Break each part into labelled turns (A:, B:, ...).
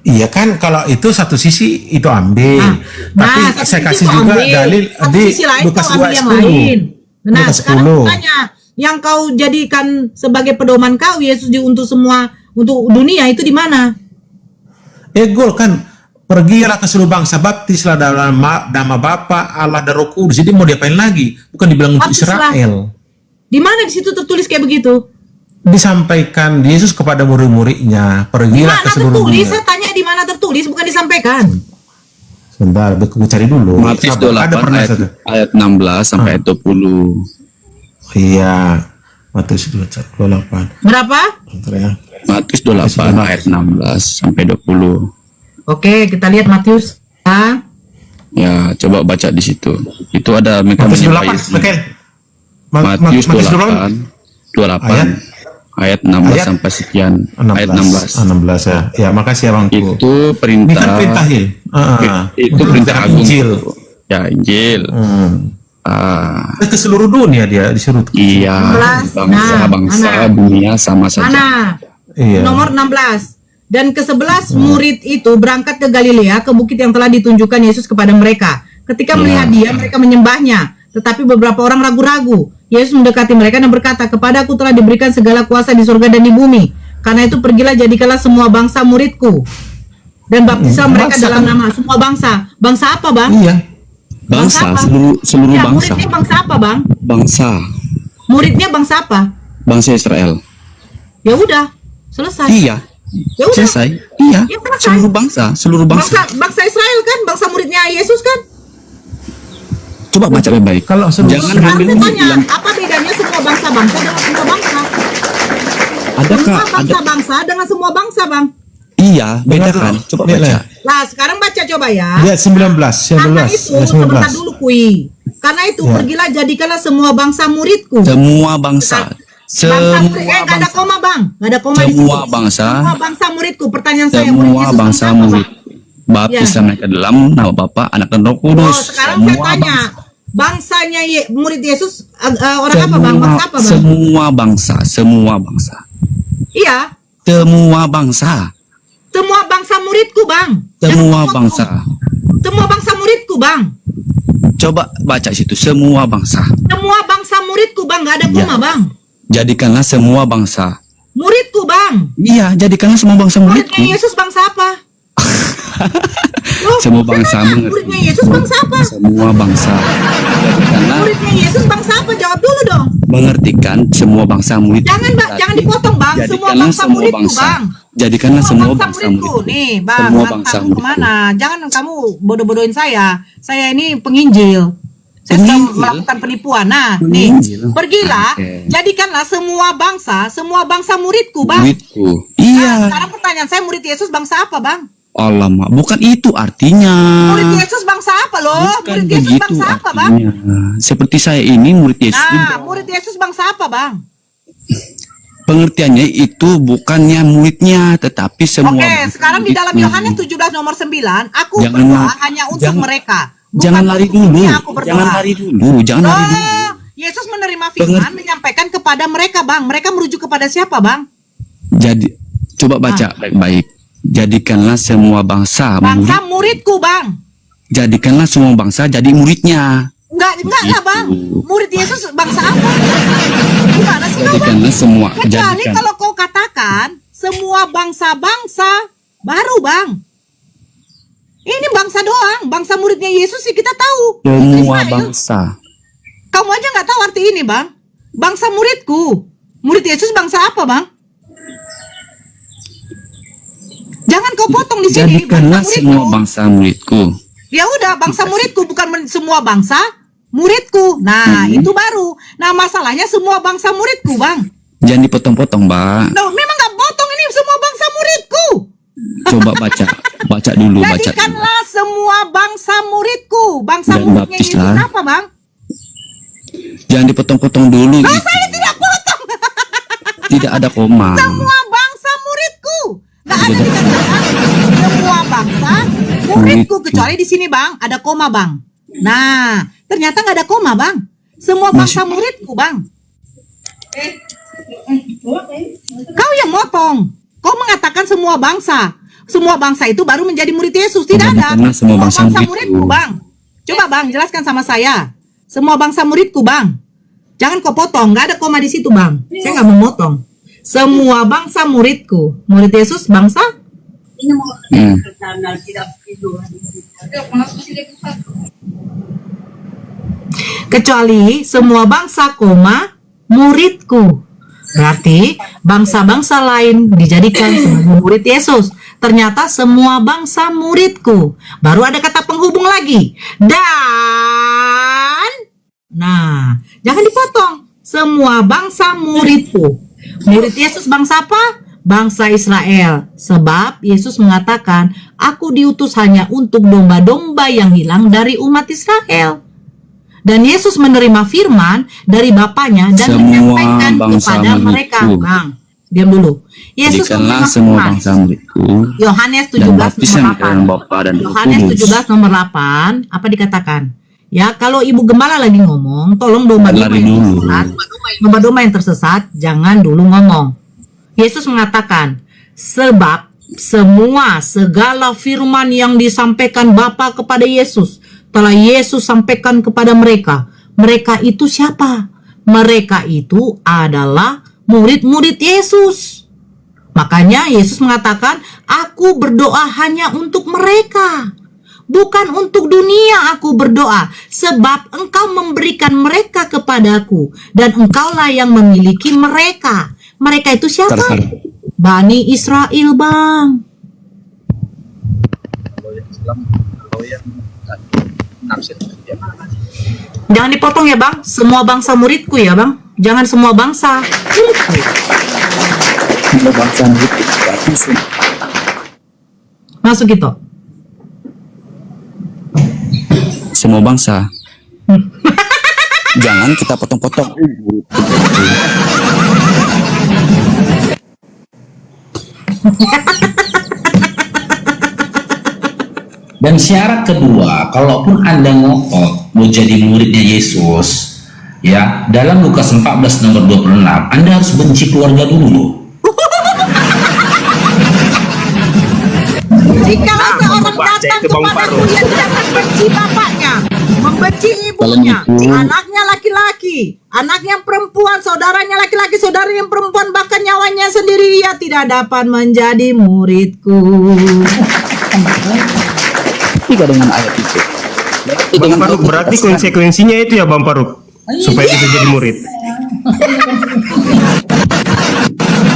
A: Iya kan, kalau itu satu sisi itu ambil, tapi
B: satu
A: saya
B: sisi
A: kasih
B: kau
A: juga
B: ambil,
A: dalil
B: satu
A: di
B: sisi lain
A: Lukas
B: kau ambil yang
A: 2:10.
B: lain. Nah,
A: Lukas
B: sekarang
A: 10.
B: tanya, yang kau jadikan sebagai pedoman kau Yesus untuk semua, untuk dunia itu di mana?
A: Gol kan, pergilah ke seluruh bangsa, baptislah dalam nama Bapa, Allah dan Roh Kudus. Jadi mau diapain lagi? Bukan dibilang untuk
B: Baptislah.
A: Israel.
B: Di mana di situ tertulis kayak begitu?
A: Disampaikan Yesus kepada murid-muridnya,
B: Di
A: pergilah ke
B: mana
A: seluruh
B: tertulis?
A: dunia.
B: Saya tanya di mana tertulis, bukan disampaikan.
A: Sebentar, aku cari dulu.
C: Matius
A: Sabar, ada
C: 28
A: pernah
C: ayat,
A: satu.
C: ayat 16 sampai ayat 20.
A: Iya, Matius 28.
B: Berapa?
A: Bentar ya.
C: Matius 28 ayat 16 sampai 20.
B: Oke, kita lihat Matius.
C: Ya, coba baca di situ. Itu ada mereka
A: Matius
C: menyembah
A: 28,
C: Yesus.
A: Michael.
C: Matius
A: Matius
C: 28 ayat 16
A: Ayat?
C: sampai sekian.
A: 16.
C: Ayat 16.
A: 16 ya. Ya, makasih ya Bangku.
C: Itu
A: Ini
C: perintah.
A: kan perintah Hil.
C: Itu perintah agung.
A: Injil.
C: Ya, Injil.
A: Ke seluruh dunia dia disuruh.
C: Iya,
B: 16.
C: bangsa-bangsa
B: Nah,
C: dunia sama saja.
B: Mana?
A: Iya.
B: Nomor 16. Dan ke-11 murid itu berangkat ke Galilea, ke bukit yang telah ditunjukkan Yesus kepada mereka. Ketika melihat dia, mereka menyembahnya. Tetapi beberapa orang ragu-ragu. Yesus mendekati mereka dan berkata, "Kepadaku telah diberikan segala kuasa di surga dan di bumi. Karena itu pergilah jadikanlah semua bangsa muridku. Dan baptislah mereka
A: Bangsa
B: dalam
A: kan?
B: nama semua bangsa." Bangsa apa, Bang?
A: Iya.
C: Bangsa,
B: apa?
C: seluruh
B: Ya,
C: bangsa.
B: muridnya bangsa apa, Bang?
C: Bangsa,
B: Muridnya bangsa apa?
C: bangsa Israel.
B: Ya udah, selesai.
C: Iya,
B: Ya udah.
C: selesai. Iya,
B: Ya, selesai.
C: seluruh bangsa.
B: Bangsa Israel kan, bangsa muridnya Yesus kan?
C: Coba baca baik-baik.
A: Kalau seluruh-
C: Jangan
B: Sekarang
C: ambil
B: saya tanya,
C: bilang,
B: apa bedanya semua bangsa-bangsa dengan semua bangsa?
C: adakah
B: Semua
C: ada?
B: bangsa-bangsa dengan semua bangsa, Bang.
C: Iya, bedakan. Coba
A: Lihat,
C: baca.
A: lihat.
B: Nah, sekarang baca coba ya.
A: Lihat 19,
B: Karena
A: 19,
B: itu,
A: ayat
B: sebentar
A: 19.
B: dulu Kui. Karena itu,
A: Ya.
B: pergilah jadikanlah semua bangsa muridku.
C: Semua bangsa,
B: Bangsa murid,
C: semua
B: nggak ada
C: bangsa,
B: koma, Bang. Nggak ada koma di
C: semua
B: situ.
C: bangsa,
B: Semua bangsa muridku. Pertanyaan saya, murid
C: semua
B: Yesus
C: bangsa
B: apa,
C: murid.
B: Bang?
C: Baptislah mereka dalam nama Bapa, Anak dan Roh
B: Oh,
C: Kudus.
B: sekarang saya
C: Semua
B: tanya.
C: bangsa.
B: Bangsanya murid Yesus orang apa, Bang? Bangsa apa, Bang?
C: Semua bangsa, semua bangsa,
B: Iya.
C: semua bangsa,
B: Semua bangsa muridku, Bang.
C: semua
B: Jangan
C: bangsa.
B: Semua bangsa muridku, Bang.
C: Coba baca situ, semua bangsa.
B: Semua bangsa muridku, Bang. Nggak ada
C: Iya.
B: koma, Bang.
C: Jadikanlah semua bangsa.
B: Muridku, Bang.
C: Iya, jadikanlah semua bangsa muridku.
B: Muridnya Yesus bangsa apa? Loh,
C: Semua
B: saya
C: bangsa
B: tanya,
C: mengerti.
B: muridnya Yesus bangsa apa?
C: Semua bangsa. Jadikanlah
B: Muridnya Yesus bangsa apa? Jawab dulu dong.
C: mengertikan semua bangsa murid.
B: Jangan dipotong, Bang. Semua
C: Jadikanlah
B: bangsa
C: semua
B: muridku,
C: bangsa.
B: Bang.
C: Jadikanlah semua bangsa
B: muridku.
C: muridku.
B: Nih, Bang.
C: Semua
B: Kamu
C: bangsa muridku.
B: kemana? Jangan kamu bodoh-bodohin saya. Saya ini penginjil. Saya sedang
C: Penginjil?
B: melakukan penipuan. Nah,
C: Penginjil?
B: nih, pergilah,
C: Oke.
B: jadikanlah semua bangsa muridku, Bang.
C: Muridku.
B: Nah,
C: Iya.
B: sekarang pertanyaan saya, murid Yesus bangsa apa, Bang?
C: Alamak, bukan itu artinya.
B: Murid Yesus bangsa apa loh?
C: Bukan
B: Murid Yesus
C: begitu
B: bangsa apa, Bang?
C: artinya. Seperti saya ini murid Yesus.
B: Nah, murid Yesus bangsa apa, Bang?
C: Pengertiannya itu bukannya muridnya, tetapi semua.
B: Oke,
C: bangsa
B: sekarang di dalam
C: muridnya.
B: Yohanes 17 nomor 9, aku
C: Jangan
B: berdoa
C: la-
B: hanya untuk
C: jangan-
B: mereka. Bukan
C: Jangan lari
B: untuk
C: dulu.
B: dunia aku berdoa.
C: Jangan lari dulu. Jangan lari dulu.
B: Oh, Yesus menerima firman menyampaikan kepada mereka, Bang. Mereka merujuk kepada siapa, Bang?
C: Jadi coba baca baik-baik. Jadikanlah semua bangsa
B: Bangsa
C: murid.
B: muridku, Bang.
C: Jadikanlah semua bangsa jadi muridnya.
B: Enggak lah, Bang. Murid Yesus bangsa apa? Gimana sih kau, Bang?
C: Jadikanlah semua.
B: Kecuali
C: Jadikan.
B: kalau kau katakan semua bangsa-bangsa baru, Bang. Ini bangsa doang, bangsa muridnya Yesus sih kita tahu.
C: Semua
B: Israel.
C: bangsa.
B: Kamu aja nggak tahu arti ini, Bang. Bangsa muridku. Murid Yesus bangsa apa, Bang? Jangan kau potong di sini.
C: Jadikanlah
B: bangsa
C: semua
B: muridku.
C: bangsa muridku.
B: Ya udah, bangsa muridku bukan semua bangsa muridku. Nah, itu baru. Nah, masalahnya semua bangsa muridku, Bang.
C: Jangan dipotong-potong, Mbak.
B: No, memang nggak potong ini semua bangsa muridku.
C: Coba baca. Baca dulu, baca dulu.
B: Jadikanlah semua bangsa muridku. Bangsa
C: Dan
B: muridnya Yesus
C: baptislah.
B: apa, Bang?
C: Jangan dipotong-potong dulu.
B: Nah,
C: gitu.
B: saya tidak potong.
C: Tidak ada koma.
B: Semua bangsa muridku. Nggak ada
C: Tidak.
B: dikatakan semua bangsa muridku. Kecuali di sini, Bang, ada koma, Bang. Nah, ternyata nggak ada koma, Bang. Semua bangsa muridku, Bang. Kau yang motong. Kau mengatakan semua bangsa. semua bangsa itu baru menjadi murid Yesus. Tidak ada.
C: Karena semua bangsa muridku.
B: muridku, Bang. Coba Bang, jelaskan sama saya. Semua bangsa muridku, Bang. Jangan kau potong, nggak ada koma di situ, Bang. Saya nggak mau motong. Semua bangsa muridku. Murid Yesus bangsa? Kecuali semua bangsa, koma, muridku. Berarti bangsa-bangsa lain dijadikan sebagai murid Yesus. Ternyata semua bangsa muridku. Baru ada kata penghubung lagi. Dan, nah, jangan dipotong. Semua bangsa muridku. Murid Yesus bangsa apa? Bangsa Israel. Sebab Yesus mengatakan, aku diutus hanya untuk domba-domba yang hilang dari umat Israel. Dan Yesus menerima firman dari Bapaknya dan
C: Semua
B: menyampaikan
C: bangsa
B: kepada mereka.
C: muridku.
B: Bang, diam dulu. Yesus
C: Jadikanlah
B: menerima
C: semua
B: firman.
C: bangsa muridku
B: Yohanes
C: dan
B: 17
C: baptisan
B: nomor
C: di dalam
B: 8.
C: Bapa dan Roh
B: Yohanes
C: Kudus.
B: 17 nomor 8, apa dikatakan? Ya, kalau ibu gembala lagi ngomong, tolong domba-domba
C: Lari
B: yang
C: dulu.
B: tersesat, domba-domba yang tersesat, jangan dulu ngomong. Yesus mengatakan, sebab segala firman yang disampaikan Bapa kepada Yesus, telah Yesus sampaikan kepada mereka. Mereka itu siapa? Mereka itu adalah murid-murid Yesus. Makanya Yesus mengatakan, aku berdoa hanya untuk mereka. Bukan untuk dunia aku berdoa, sebab engkau memberikan mereka kepadaku, dan engkaulah yang memiliki mereka. Mereka itu siapa?
C: Tar.
B: Bani Israel, Bang. Jangan dipotong ya, Bang. Semua bangsa muridku ya, Bang. Jangan semua bangsa muridku.
C: Semua bangsa muridku.
B: Masuk gitu.
C: Semua bangsa. Jangan kita potong-potong.
D: Dan syarat kedua, kalaupun Anda ngotot mau jadi muridnya Yesus, ya, dalam Lukas 14 nomor 26, Anda harus benci keluarga dulu loh.
B: Jika seorang
E: membaca
B: datang
E: itu, Bang
B: kepadaku,
E: Faruk.
B: dia tidak akan benci bapaknya, membenci ibunya,
C: Kalau itu-
B: anaknya laki-laki, anaknya perempuan, saudaranya laki-laki, saudaranya perempuan, bahkan nyawanya sendiri, dia tidak dapat menjadi muridku.
C: Tidak dengan ayat itu. Berarti
E: Bang
C: dengan
E: Faruk,
C: ayat itu
E: berarti
C: kita
E: konsekuensinya itu ya Bang Faruk, supaya bisa jadi murid.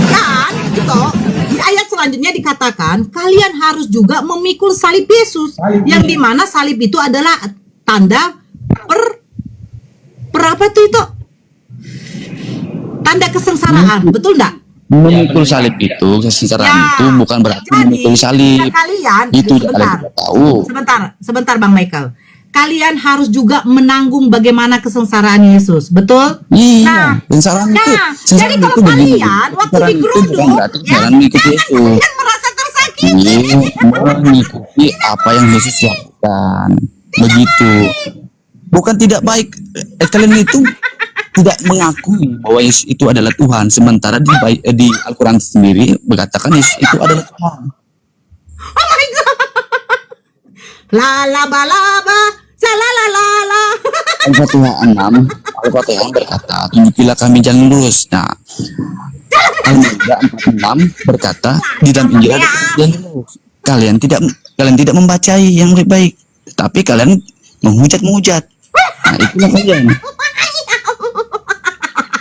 B: Dan gitu, di ayat selanjutnya dikatakan kalian harus juga memikul salib Yesus, yang dimana salib itu adalah tanda apa itu? Tanda kesengsaraan, betul enggak?
C: memikul salib itu, kesengsaraan
B: Ya.
C: itu bukan berarti
B: Jadi,
C: memikul salib.
B: jika kalian,
C: Itu
B: sebentar.
C: kalian tidak tahu.
B: Sebentar Bang Michael. Kalian harus juga menanggung bagaimana kesengsaraan Yesus, betul?
C: Iya, kesengsaraan itu.
B: Jadi kalau kalian waktu
C: kesengsaraan itu
B: digeruduk,
C: bukan berarti kalian mengikuti Yesus.
B: kalian merasa tersakiti.
C: Ini mengikuti apa yang Yesus lakukan. Begitu. Bukan tidak baik. Kalian itu tidak mengakui bahwa Yesus itu adalah Tuhan, sementara di Al-Quran sendiri berkatakan Yesus itu adalah Tuhan.
B: Oh my god. Laba, salalalala.
C: Al-Fatihah 6, Al-Fatihah berkata, tunjukilah kami jalan lurus. Nah, Al-Maidah 46 berkata, di dalam Injil ada jalan lurus. Kalian tidak membaca yang lebih baik, tapi kalian menghujat. Nah, itulah kalian.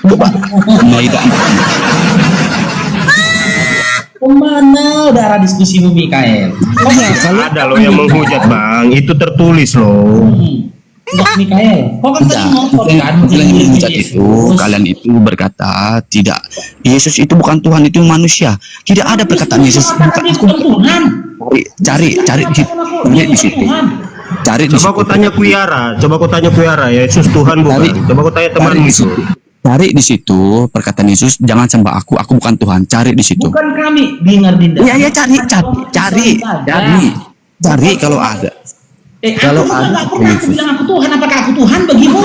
C: Coba, Al-Maidah 46.
D: Kemana udah ada diskusi Bu Mikael?
E: Ada loh yang menghujat Bang, itu tertulis loh.
D: Enggak Mikael. Kok kan tadi
C: Tidak,
D: ngotot kan?
C: yang menghujat itu, kalian itu berkata, tidak, Yesus itu bukan Tuhan, itu manusia. Tidak ada perkataan Yesus bukan
D: Tuhan.
C: cari di situ. Lihat di situ. Cari di
E: Coba
C: situ.
E: aku tanya Kuyara, Yesus Tuhan bukan?
C: Cari.
E: Coba aku tanya temanmu
C: Cari di
E: itu.
C: situ. Cari di situ perkataan Yesus, jangan sembah aku bukan Tuhan. Cari di situ.
D: Bukan kami dengar dinda.
C: Iya, cari kalau ada. Kalau
D: Kalau
C: ada
D: aku pernah aku bilang aku Tuhan, apakah aku Tuhan bagimu?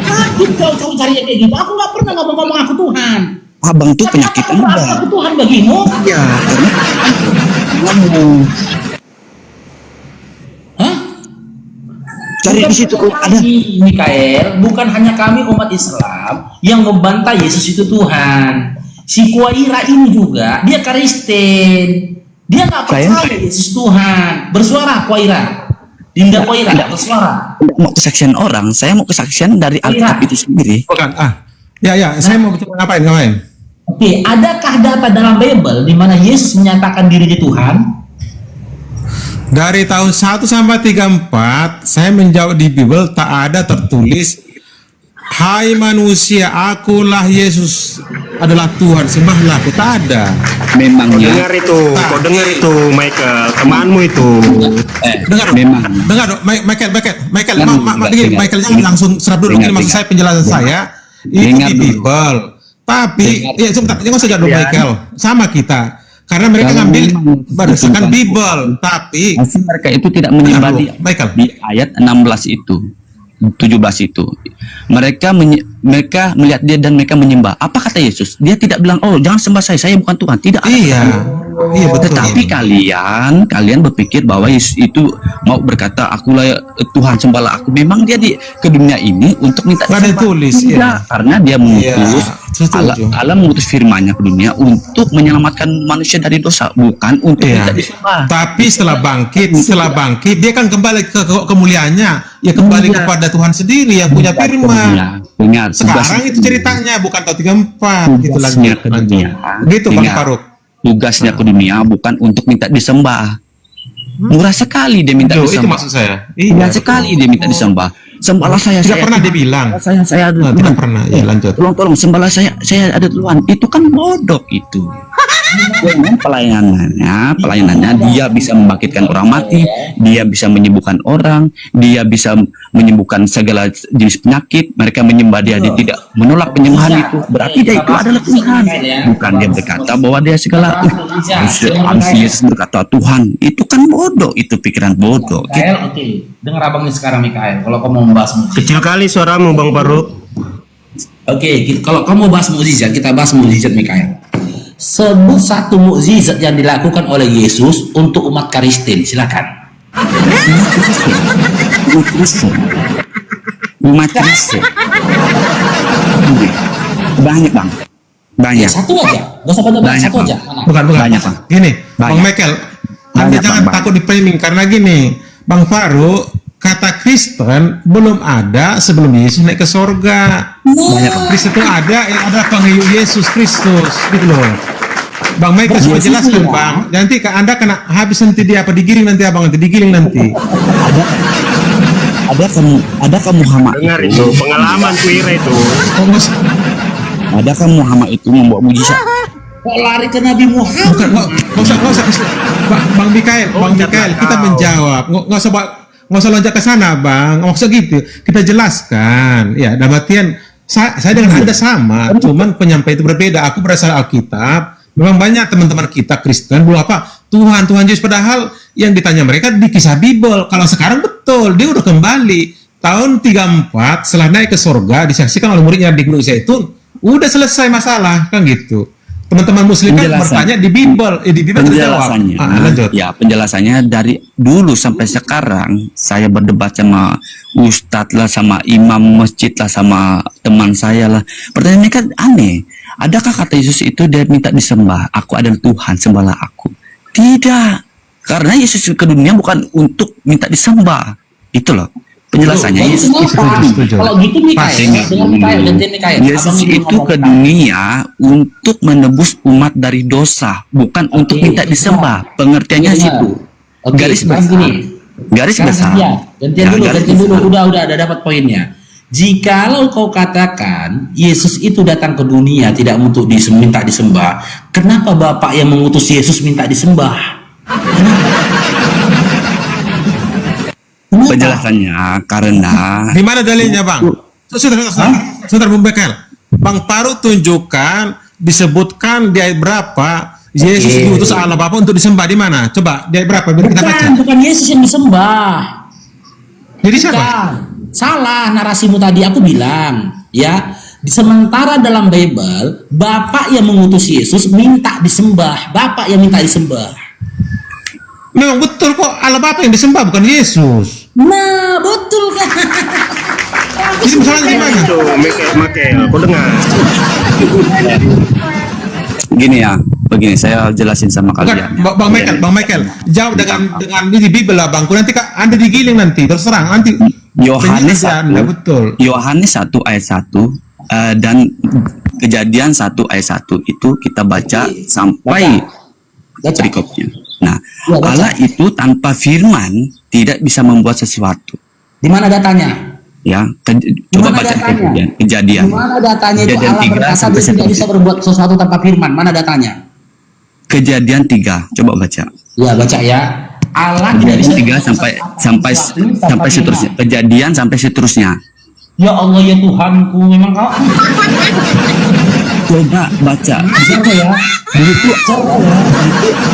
D: Takut kau cari kayak gitu. Aku nggak pernah ngomong aku Tuhan.
C: abang tuh penyakit Anda.
D: Aku Tuhan bagimu.
C: Ya, karena kamu
D: Hah?
C: cari di situ kok ada.
D: Mikael, bukan hanya kami umat Islam yang membantah Yesus itu Tuhan. Si Kuaira ini juga, dia Kristen. Dia nggak percaya Yesus Tuhan. Bersuara Kuaira. Dinda Kuaira bersuara.
C: Tidak mau kesaksian orang, saya mau kesaksian dari Alkitab itu sendiri.
A: Bukan. Ya, saya mau bicara ngapain?
D: Oke, adakah data dalam Bible di mana Yesus menyatakan dirinya Tuhan?
A: Dari tahun 1 sampai 34, saya menjawab di Bible tak ada tertulis, hai manusia, akulah Yesus adalah Tuhan, sembahlah aku. Tak ada.
C: Memangnya
E: Kau dengar itu, Michael, temanmu itu.
A: Dengar dong, Michael,
C: Dengar.
A: Michael jangan langsung serap dulu. Ini maksud saya penjelasan saya itu
C: Dengar
A: di
C: dulu.
A: Bible. Tapi, ya sebentar, jangan saja dulu Michael, sama kita. Karena mereka
C: Kalau
A: ngambil
C: memang
A: berdasarkan
C: itu
A: Bible, tapi
C: Pasti mereka itu tidak menyembah
A: Dengar
C: di,
A: dulu, Michael.
C: di ayat 16 itu. 17 itu. Mereka melihat dia dan mereka menyembah. Apa kata Yesus? Dia tidak bilang, "Oh, jangan sembah saya bukan Tuhan." Tidak ada.
A: iya betul.
C: Tetapi kalian berpikir bahwa Yesus itu mau berkata, "Akulah Tuhan, sembahlah aku." Memang dia ke dunia ini untuk minta
A: Nggak ada
C: disembah.
A: tulis,
C: Tidak,
A: ya.
C: karena dia mengutus
A: setuju.
C: Allah mengutus firman-Nya ke dunia untuk menyelamatkan manusia dari dosa, bukan untuk
A: Iya.
C: minta disembah.
A: Tapi setelah bangkit, dia kan kembali ke kemuliaannya, ya kembali
C: Iya.
A: kepada Tuhan sendiri yang punya firman.
C: Dengar,
A: Sekarang itu ceritanya bukan tahun 34 gitu lagi.
C: Tugasnya ke dunia.
A: Gitu Bang
C: Dengar.
A: Faruk.
C: Tugasnya ke dunia bukan untuk minta disembah. Murah sekali dia minta
A: Itu
C: disembah.
A: maksud saya.
C: Murah
A: Iya.
C: sekali dia minta disembah. Sembahlah saya.
A: Tidak pernah dia bilang.
C: Saya ada
A: Tidak
C: Tuhan.
A: pernah. Ya lanjut.
C: Tolong sembahlah saya ada Tuhan. Itu kan bodoh itu. Dengan pelayanannya dia bisa membangkitkan orang mati, dia bisa menyembuhkan orang, dia bisa menyembuhkan segala jenis penyakit. Mereka menyembah dia tidak menolak penyembahan itu. Berarti dia itu adalah Tuhan. Bukan dia berkata bahwa dia segala harus Yesus berkata Tuhan. Itu kan bodoh, itu pikiran bodoh.
D: Mikael, oke. Dengar abang ini sekarang Mikael. Kalau kamu mau membahas mukjizat.
E: Kecil kali suaramu, Bang Faruk.
D: Oke, kalau kamu mau bahas mukjizat, kita bahas mukjizat Mikael. Sebut satu mukjizat yang dilakukan oleh Yesus untuk umat Kristen. Silakan.
C: Umat Kristen. Banyak bang. Banyak.
D: Satu aja. Gak usah banyak,
C: Banyak,
D: satu
C: Bang.
D: aja. Mana?
A: Bukan.
C: Banyak, Bang.
A: Gini, Bang
C: Banyak.
A: Michael, Anda
C: Banyak,
A: jangan
C: Bang.
A: takut di framing karena gini, Bang Faruk, kata Kristen belum ada sebelum Yesus naik ke sorga.
C: Banyak.
A: Kristen itu ada yang ada penghidup Yesus Kristus, gitu loh. Bang Michael sudah
C: Yesus
A: jelaskan,
C: ya.
A: Bang. Nanti Anda kena habis nanti dia apa digiring nanti abang nanti digiring nanti.
C: Adakah Muhammad
E: Dengar itu, pengalaman Kuira itu.
C: Adakah Muhammad itu membawa mujizat?
D: Kok lari ke Nabi Muhammad?
A: Bukan, nggak usah. Bang Mikael, kita menjawab. Nggak usah loncat ke sana, Bang. Maksud gitu. Kita jelaskan. Ya, dalam artian saya dengan Anda sama, cuman penyampaian itu berbeda. Aku berasal Alkitab. Memang banyak teman-teman kita Kristen belum apa Tuhan Yesus, padahal yang ditanya mereka di kisah Bible. Kalau sekarang betul, dia udah kembali tahun 34 setelah naik ke surga disaksikan oleh muridnya di Gunung Zaitun. Udah selesai masalah kan gitu. Teman-teman muslim kan bertanya di Bible, di Bible terjawab.
C: Penjelasannya,
A: Lanjut.
C: ya penjelasannya dari dulu sampai sekarang saya berdebat sama ustadz lah, sama imam masjid lah, sama teman saya lah. Pertanyaan mereka aneh. Adakah kata Yesus itu dia minta disembah? Aku adalah Tuhan, sembahlah aku. Tidak, karena Yesus ke dunia bukan untuk minta disembah. Itu loh penjelasannya. Yesus
A: Setuju.
D: Kalau gitu Mikael, dengan Mikael, gantian Mikael.
C: Yesus
D: Abang
C: itu
D: ngomong
C: ke
D: tadi.
C: dunia untuk menebus umat dari dosa, bukan untuk minta disembah. Pengertiannya
D: Benar.
C: situ.
D: Oke,
C: Garis
D: sekarang
C: besar.
D: gini.
C: Garis
D: Sekarang
C: besar.
D: gantian
C: Ya,
D: dulu,
C: garis
D: gantian dulu.
C: besar.
D: Udah dapat poinnya. Jikalau kau katakan Yesus itu datang ke dunia tidak untuk minta disembah, kenapa Bapak yang mengutus Yesus minta disembah? Kenapa?
C: Penjelasannya karena
A: Di mana dalilnya, Bang? Sebentar, Bung Bekel. Bang Faruk tunjukkan disebutkan di ayat berapa Yesus
D: Oke.
A: diutus Allah Bapa untuk disembah di mana? Coba di ayat berapa biar kita baca.
D: Bukan Yesus yang disembah.
A: Jadi siapa?
D: Bukan. Salah narasimu tadi, aku bilang ya, Sementara dalam Bible, Bapak yang mengutus Yesus minta disembah, Bapak yang minta disembah.
A: Memang betul kok, Allah Bapa yang disembah bukan Yesus.
D: Nah, betul kan?
A: Jadi masalahnya gimana?
E: Itu Michael, kau dengar?
C: Gini ya, begini saya jelasin sama
A: Bukan,
C: kalian.
A: Bang Michael, jawab dengan ini Bible lah Bangku. Nanti Kak Anda digiling nanti, terserang nanti.
C: Yohanes
A: Penjelasan,
C: 1,
A: nggak betul.
C: Yohanes 1 ayat 1 dan Kejadian 1 ayat 1 itu kita baca sampai
D: Baca.
C: berikutnya. Nah,
D: Ya, baca.
C: Allah itu tanpa firman tidak bisa membuat sesuatu.
D: Di mana datanya?
C: Ya, coba
D: Gimana
C: baca
D: datanya?
C: Kejadian.
D: Di mana datanya itu
C: Kejadian
D: Allah
C: 3
D: berkata
C: sampai
D: dia tidak bisa berbuat sesuatu tanpa firman? Mana datanya?
C: Kejadian 3, coba baca.
D: Ya, baca ya. Allah tidak bisa
C: Kejadian 3 sampai
D: tanpa
C: seterusnya.
D: firman.
C: Kejadian sampai seterusnya.
D: Ya Allah ya Tuhanku, memang kau
C: Coba baca.
D: siapa ya?
C: Dulu tuh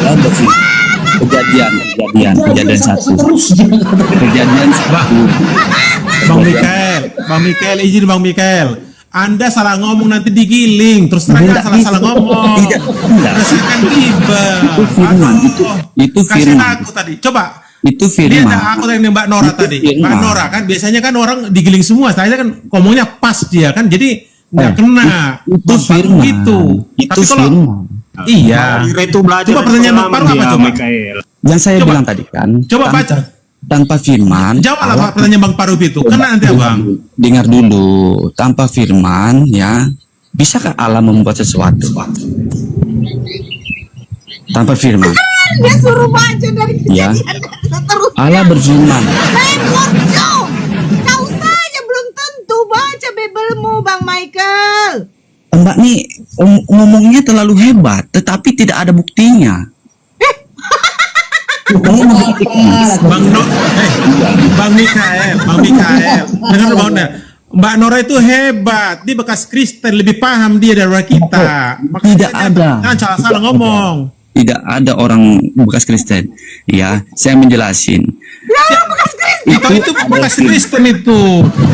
C: ada sih. Kejadian 1.
D: Seterusnya.
C: Kejadian 1.
A: Bang Mikael, izin Bang Mikael. Anda salah ngomong nanti digiling, terus terang
C: Tidak
A: salah
C: gitu.
A: ngomong.
C: Tidak.
A: Berdasarkan Bible.
C: Itu firman, itu
A: Kasih
C: firman.
A: aku tadi, coba.
C: Itu
A: Dia
C: firman.
A: ada aku tadi Mbak Nora
C: Itu
A: tadi.
C: firman.
A: Mbak Nora kan biasanya kan orang digiling semua. Saya kan ngomongnya pas dia kan, jadi nggak kena.
C: Itu
A: Bang Paru
C: firman.
A: gitu.
C: Itu
A: Tapi kalau
C: firman.
A: iya.
E: Kira itu belajar
A: Coba pertanyaan Bang Paru apa coba?
E: Michael.
C: Yang saya
A: Coba.
C: bilang tadi kan.
A: Coba baca.
C: Tanpa firman.
A: Jawablah Pak, pertanyaan Bang Paru itu. Kena nanti Abang.
C: Dengar dulu. Tanpa firman, ya, bisakah Allah membuat sesuatu? Tanpa firman.
B: Dia suruh baca dari
C: Ya.
B: seterusnya.
C: Allah berfirman.
B: Repot dong. Kau saja belum tentu baca Biblemu, Bang Michael.
C: Mbak nih ngomongnya terlalu hebat, tetapi tidak ada buktinya. Kamu membuktikan.
A: Bang Mikael, dengar Bang Nora. Mbak Nora itu hebat, dia bekas Kristen, lebih paham dia daripada kita. Makanya
C: Tidak
A: dia
C: ada.
A: Jangan salah ngomong.
C: Tidak ada orang bekas Kristen. Ya, saya menjelasin.
A: Itu bekas Kristen itu.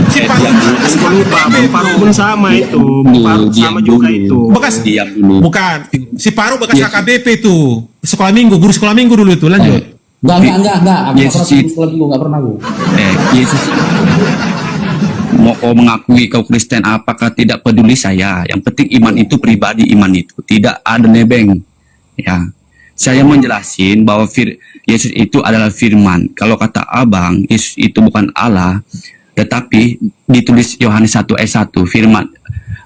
A: Si Paru
E: Kau lupa, Bang Paru pun sama itu. Bang Paru sama juga itu.
A: bekas
C: Diam dulu.
A: bukan. Si Paru bekas
C: Yes.
A: KKBP itu. Sekolah minggu, guru sekolah minggu dulu itu. Lanjut.
D: Enggak. Aku
C: Yesus
D: pernah
C: itu-
D: sekolah minggu, enggak pernah aku.
C: Yesus mau kau mengakui kau Kristen, apakah tidak peduli saya. Yang penting iman itu pribadi, iman itu tidak ada nebeng. Ya, saya menjelasin bahwa Yesus itu adalah firman. Kalau kata abang, Yesus itu bukan Allah, tetapi ditulis Yohanes 1 ayat 1, firman.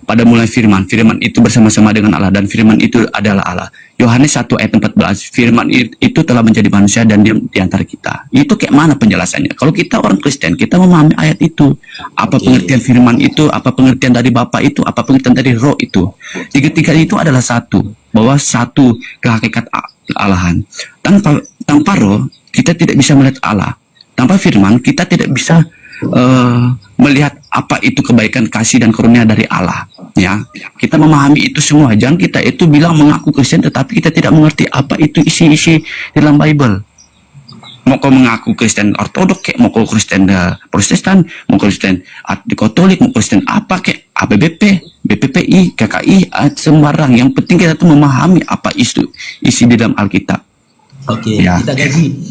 C: Pada mulai firman itu bersama-sama dengan Allah dan firman itu adalah Allah. Yohanes 1 ayat 14, firman itu telah menjadi manusia dan diam di antara kita. Itu kayak mana penjelasannya? Kalau kita orang Kristen, kita memahami ayat itu. Apa pengertian firman itu, apa pengertian dari Bapa itu, apa pengertian dari Roh itu. Tiga-tiga itu adalah satu, bahwa satu kehakikat Allahan. Tanpa Roh, kita tidak bisa melihat Allah. Tanpa firman, kita tidak bisa melihat apa itu kebaikan, kasih dan karunia dari Allah. Ya, kita memahami itu semua. Jangan kita itu bilang mengaku Kristen tetapi kita tidak mengerti apa itu isi-isi dalam Bible. Mau kau mengaku Kristen Ortodok kayak, mau kau Kristen Protestan, mau Kristen Katolik, mau Kristen apa kayak, ABBP, BPPI, KKI, sembarang. Yang penting kita tuh memahami apa isi di dalam Alkitab.
D: Oke,
C: Ya.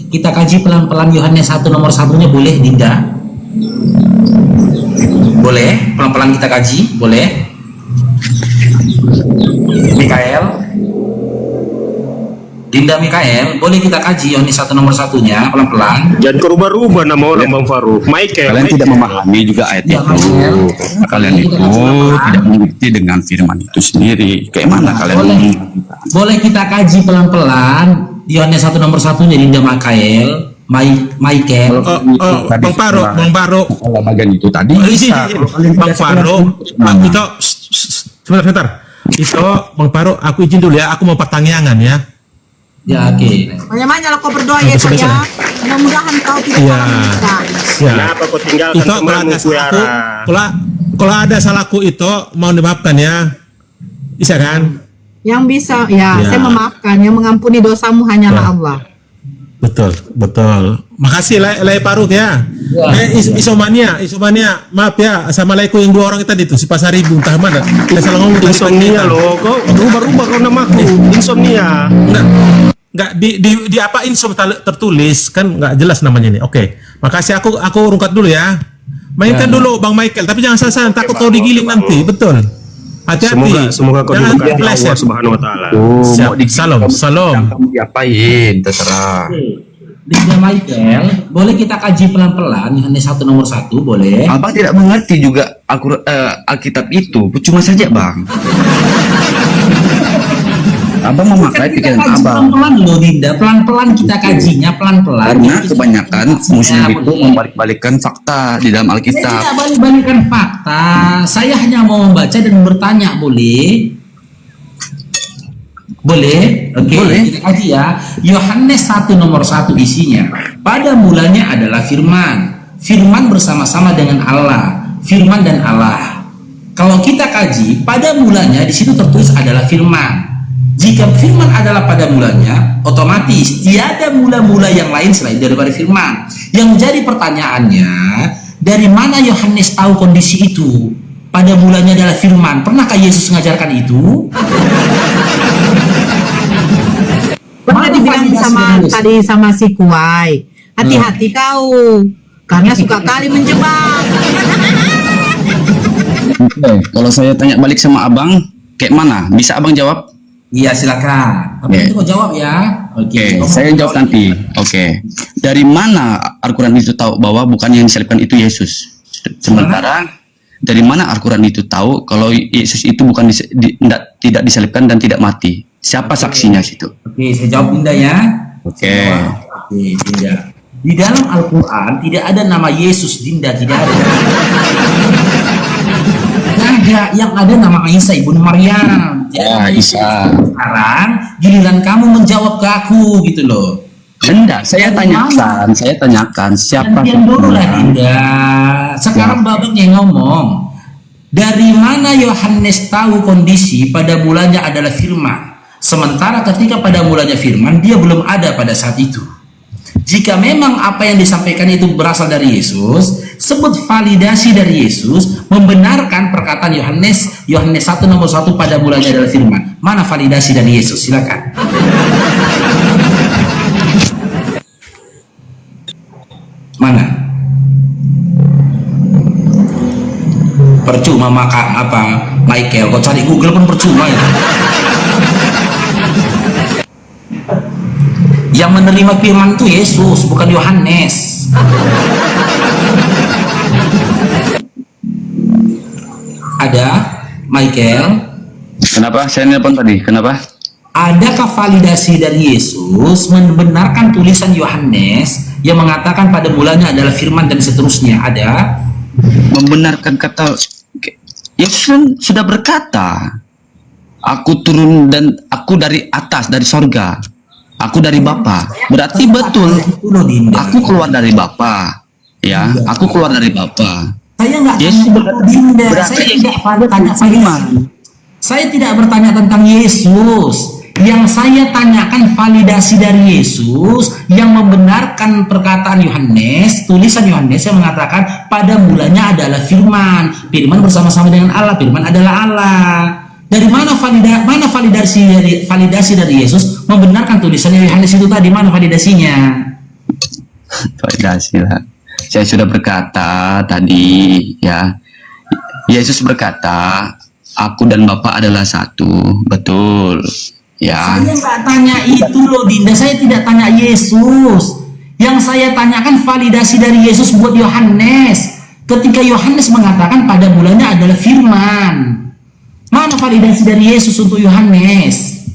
D: kita kaji pelan-pelan Yohanes 1 nomor 1-nya, boleh Dinda? Boleh, pelan-pelan kita kaji, boleh? Mikael? Dinda Mikael, boleh kita kaji Yohanes 1 nomor 1-nya pelan-pelan?
E: Jangan kau rubah-rubah nama orang Bang Faru. Michael.
C: Kalian tidak memahami juga ayat
D: Ya,
C: itu. Kalian itu tidak mengerti dengan firman itu sendiri. Kayak mana kalian
D: Boleh.
C: mengerti?
D: Boleh kita kaji pelan-pelan Yohanes 1 nomor 1-nya, Dinda Mikael, Michael.
A: Bang Paru.
C: Kalau bagian itu tadi
A: Bang Paru, itu sebentar. Itu Bang Paru, aku izin dulu ya, aku mau pertanyaan ya.
D: Ya, oke.
B: Banyak-banyak lo kau berdoa ya kak ya. Mudah-mudahan kau tidak
A: Iya.
B: salah kita.
A: Ya.
E: Kenapa kau tinggalkan
A: Itu kalau
E: temanmu
A: ada salahku,
E: Kuyara?
A: kalau ada salahku itu mau dimaafkan ya. Bisa kan?
B: Yang bisa, ya,
A: Ya.
B: saya memaafkan. Yang mengampuni dosamu hanyalah
A: Ya.
B: Allah.
A: Betul, betul. Makasih Lai Paruk ya. Isomania, maaf ya. Assalamualaikum yang 2 orang tadi tuh si Pasar Ibu entah mana. Kita salah ngomong tadi.
E: Insomnia loh, kok rubah-rubah kau namaku. Insomnia.
A: Enggak di apa insom tertulis kan nggak jelas namanya nih. Oke. Makasih aku rungkat dulu ya. Mainkan dulu Bang Michael, tapi jangan salah takut kau digiling nanti. Betul. Hati-hati.
E: Semoga kau
A: Jangan
E: diberkati Allah
A: pleset.
E: Subhanahu wa taala.
A: Siap. Salam.
C: Kamu diapain, terserah.
D: Dinda Michael, boleh kita kaji pelan-pelan Yohanes 1 nomor 1, boleh?
C: Abang tidak mengerti juga Alkitab itu, cuma saja bang. Abang memakai pikiran
D: Kaji
C: abang.
D: pelan-pelan loh Dinda, pelan-pelan kita kajinya pelan-pelan.
C: Karena
D: Kita-
C: kebanyakan muslim
D: Ya,
C: itu
D: boleh.
C: membalik-balikkan fakta di dalam
D: Saya
C: Alkitab.
D: tidak balik-balikan fakta, saya hanya mau membaca dan bertanya, boleh? Boleh? Oke,
C: Boleh.
D: kita kaji ya. Yohanes 1 nomor 1 isinya. Pada mulanya adalah firman. Firman bersama-sama dengan Allah. Firman dan Allah. Kalau kita kaji, pada mulanya di situ tertulis adalah firman. Jika firman adalah pada mulanya, otomatis tiada mula-mula yang lain selain daripada firman. Yang jadi pertanyaannya, dari mana Yohanes tahu kondisi itu? Pada mulanya adalah firman. Pernahkah Yesus mengajarkan itu?
B: Pernah dibilang sama si Kuai, hati-hati kau, karena suka kali menjebak.
C: Oke, kalau saya tanya balik sama abang, kayak mana? Bisa abang jawab?
D: Iya silakan. Tapi
C: Oke.
D: nanti kau jawab ya.
C: Oke, saya jawab nanti. Oke, dari mana Al-Quran itu tahu bahwa bukan yang disalibkan itu Yesus? Sementara dari mana Al-Quran itu tahu kalau Yesus itu bukan tidak disalibkan dan tidak mati? Siapa saksinya situ?
D: Oke, saya jawab Dinda ya.
C: Oke.
D: Saya jawab. Oke, Dinda. Di dalam Al-Quran tidak ada nama Yesus, Dinda, tidak ada. Tidak ada, yang ada nama Isa ibnu Maryam. Tidak
C: Ya,
D: ada
C: Isa.
D: Sekarang giliran kamu menjawab ke aku gitu loh.
C: Enggak, saya tanyakan siapa
D: Gantian dulu lah
C: saksinya?
D: Dinda. Sekarang babang yang ngomong. Dari mana Yohanes tahu kondisi pada mulanya adalah firman? Sementara ketika pada mulanya firman, dia belum ada pada saat itu. Jika memang apa yang disampaikan itu berasal dari Yesus, sebut validasi dari Yesus membenarkan perkataan Yohanes 1 nomor 1 pada mulanya adalah firman. Mana validasi dari Yesus? Silakan. Mana? Percuma maka apa Michael, kau cari Google pun percuma ya. Yang menerima firman itu Yesus, bukan Yohanes. Ada Michael?
C: Kenapa? Saya nelpon tadi. Kenapa?
D: Adakah validasi dari Yesus membenarkan tulisan Yohanes yang mengatakan pada mulanya adalah firman dan seterusnya? Ada?
C: Membenarkan kata Yesus kan sudah berkata, aku turun dan aku dari atas, dari sorga, aku dari Bapa. Berarti betul,
D: Itu loh, Dinda.
C: aku keluar dari Bapa. Ya, aku keluar dari Bapa.
D: Saya nggak
C: Yesus
D: tanya
C: berkata,
D: Dinda.
C: berarti
D: Saya
C: Yesus
D: tidak tanya
C: firman.
D: Saya tidak bertanya tentang Yesus. Yang saya tanyakan validasi dari Yesus yang membenarkan perkataan Yohanes, tulisan Yohanes yang mengatakan pada mulanya adalah firman. Firman bersama-sama dengan Allah, firman adalah Allah. Dari mana validasi dari Yesus membenarkan tulisan Yohanes itu tadi? Mana validasinya?
C: Validasi lah. Saya sudah berkata tadi, ya. Yesus berkata, aku dan Bapa adalah satu. Betul. Ya.
D: Saya nggak tanya itu loh Dinda, saya tidak tanya Yesus. Yang saya tanyakan validasi dari Yesus buat Yohanes. Ketika Yohanes mengatakan pada mulanya adalah firman. Mana validasi dari Yesus untuk Yohanes?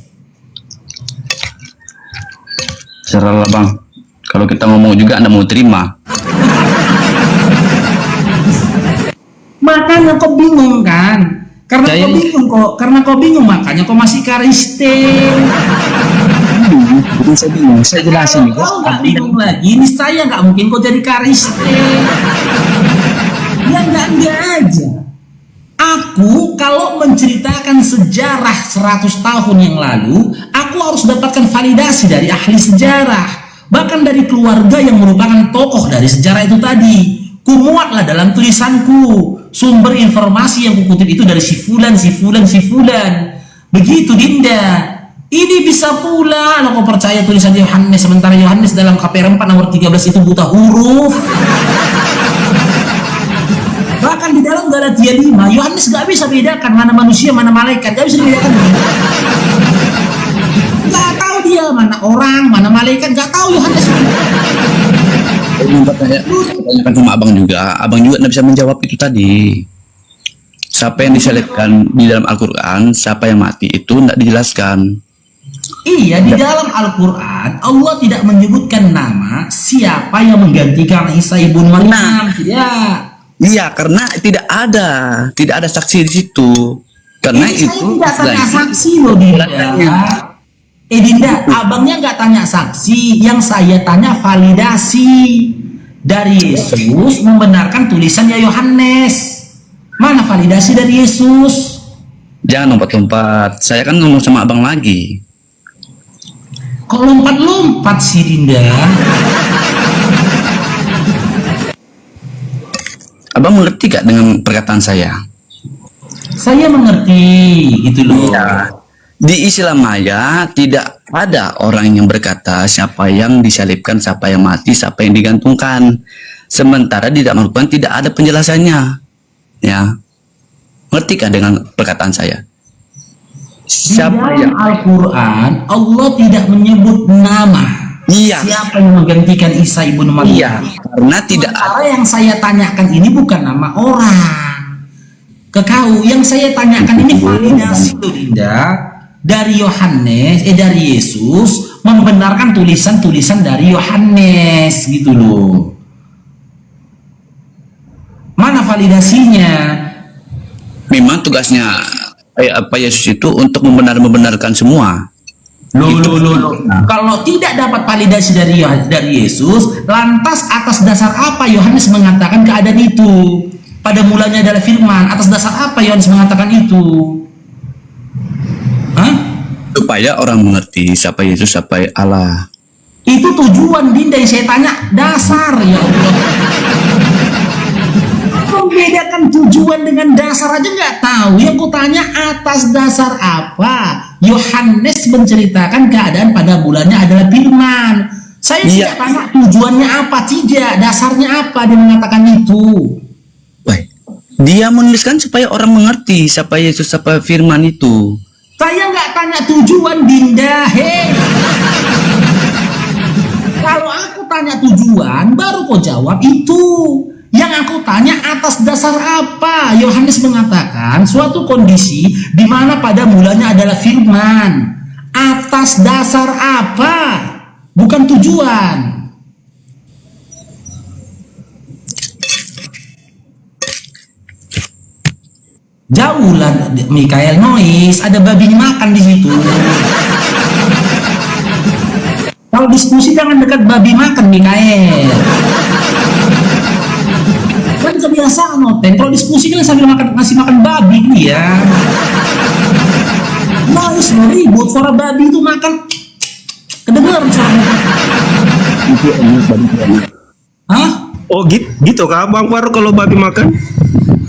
C: Serahlah bang. Kalau kita ngomong juga Anda mau terima.
D: Makanya kau bingung kan? Karena
C: Saya-
D: kau bingung makanya kau masih Kristen.
C: Bukan saya bingung, saya jelasin.
D: Kalau kau nggak bingung lagi, ini saya nggak mungkin kau jadi Kristen. Ya nggak aja. Aku kalau menceritakan sejarah 100 tahun yang lalu, aku harus dapatkan validasi dari ahli sejarah. bahkan dari keluarga yang merupakan tokoh dari sejarah itu tadi. Kumuatlah dalam tulisanku sumber informasi yang kukutip itu dari si fulan, si fulan, si fulan. Begitu Dinda. Ini bisa pula kalau kau percaya tulisan Yohanes, sementara Yohanes dalam KPR 4 nomor 13 itu buta huruf. Bahkan di dalam Galatia 5, Yohanes gak bisa bedakan mana manusia, mana malaikat. Gak bisa bedakan. Gak tahu dia mana orang, mana malaikat. Gak tahu Yohanes.
C: Tanyakan sama abang juga nggak bisa menjawab itu tadi. Siapa yang disalibkan di dalam Al-Quran, siapa yang mati itu nggak dijelaskan.
D: Iya, di dalam Al-Quran Allah tidak menyebutkan nama siapa yang menggantikan Isa ibn Maryam. Tidak.
C: Iya, karena tidak ada saksi di situ. Karena
D: Ini
C: itu
D: saya tidak tanya saksi loh Dinda. Dinda, abangnya nggak tanya saksi, yang saya tanya validasi dari Yesus membenarkan tulisannya Yohanes. Mana validasi dari Yesus?
C: jangan lompat-lompat. Saya kan ngomong sama abang lagi.
D: Kok lompat-lompat sih Dinda?
C: Abang mengerti gak dengan perkataan saya?
D: Saya mengerti, gitu loh.
C: Iya. Di Islam Maya tidak ada orang yang berkata siapa yang disalibkan, siapa yang mati, siapa yang digantungkan. Sementara di dalam Al-Quran tidak ada penjelasannya. Ya, ngerti kan dengan perkataan saya?
D: Di
C: Siapa
D: dalam
C: yang
D: Al-Quran Allah tidak menyebut nama.
C: Iya.
D: Siapa yang menggantikan Isa ibnu Maryam?
C: Iya, karena tidak ada.
D: Sementara yang saya tanyakan ini bukan nama orang. Ke kau, yang saya tanyakan ini validasi loh Dinda. Dari Yohanes, dari Yesus membenarkan tulisan-tulisan dari Yohanes gitu loh. Mana validasinya?
C: Memang tugasnya Pak Yesus itu untuk membenarkan semua.
D: Loh. Kalau tidak dapat validasi dari Yesus, lantas atas dasar apa Yohanes mengatakan keadaan itu? Pada mulanya adalah firman. Atas dasar apa Yohanes mengatakan itu? Hah?
C: Supaya orang mengerti siapa Yesus, siapa Allah.
D: Itu tujuan Dinda yang saya tanya. Dasar ya Allah. Membedakan tujuan dengan dasar aja nggak tahu. Yang ku tanya atas dasar apa Yohanes menceritakan keadaan pada bulannya adalah firman. Saya tidak tanya tujuannya apa, tidak. Dasarnya apa dia mengatakan itu.
C: Baik. Dia menuliskan supaya orang mengerti siapa Yesus, siapa firman itu.
D: Saya nggak tanya tujuan Dinda. Hei. Kalau aku tanya tujuan, baru kau jawab itu. Yang aku tanya atas dasar apa Yohanes mengatakan suatu kondisi di mana pada mulanya adalah firman. Atas dasar apa? Bukan tujuan. Jauh lah Mikael noise, ada babi makan di situ. Kalau diskusi jangan dekat babi makan Mikael. Kan kebiasaan Noten, kalau diskusi kan sambil ngasih makan babi dia. Noise lo ribut, suara babi itu makan kedengeran suaranya. Hah?
E: Oh gitu kah Bang Faru kalau babi makan?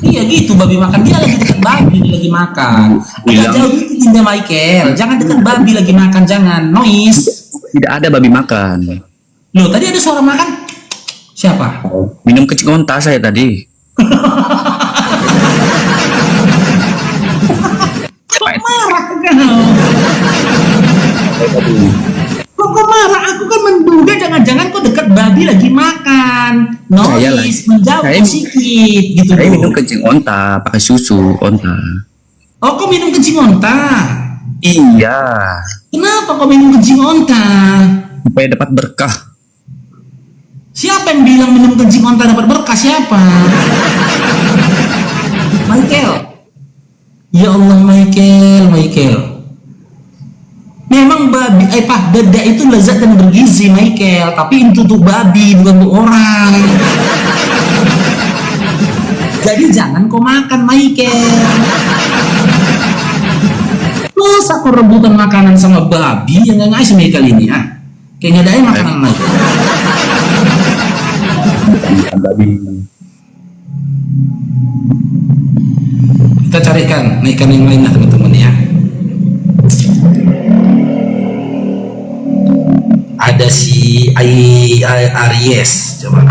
D: Iya gitu, babi makan. Dia lagi dekat babi, dia lagi makan. Agak jauh dikit Dinda Michael. Jangan dekat babi lagi makan, jangan. Noise.
C: Tidak ada babi makan.
D: Loh, tadi ada suara makan. Siapa?
C: Minum kencing onta saya tadi.
D: Kok marah kau? Kok marah? Aku kan menduga jangan-jangan kok dekat babi lagi makan. Noise, menjauh sedikit gitu.
C: Saya minum kencing onta, pakai susu onta.
D: Oh, kok minum kencing onta?
C: Iya.
D: Kenapa kok minum kencing onta?
C: Supaya dapat berkah.
D: Siapa yang bilang minum kencing onta dapat berkah? Siapa? Michael. Ya Allah Michael. Memang babi, dada itu lezat dan bergizi Michael. Tapi itu untuk babi bukan untuk orang. Jadi jangan kau makan Michael. Masa kau rebutan makanan sama babi yang nggak ngasih Michael ini ah? Kayak nyadain makanan aja. Kita carikan ikan yang lain lah teman-teman ya. Ada si Aries, coba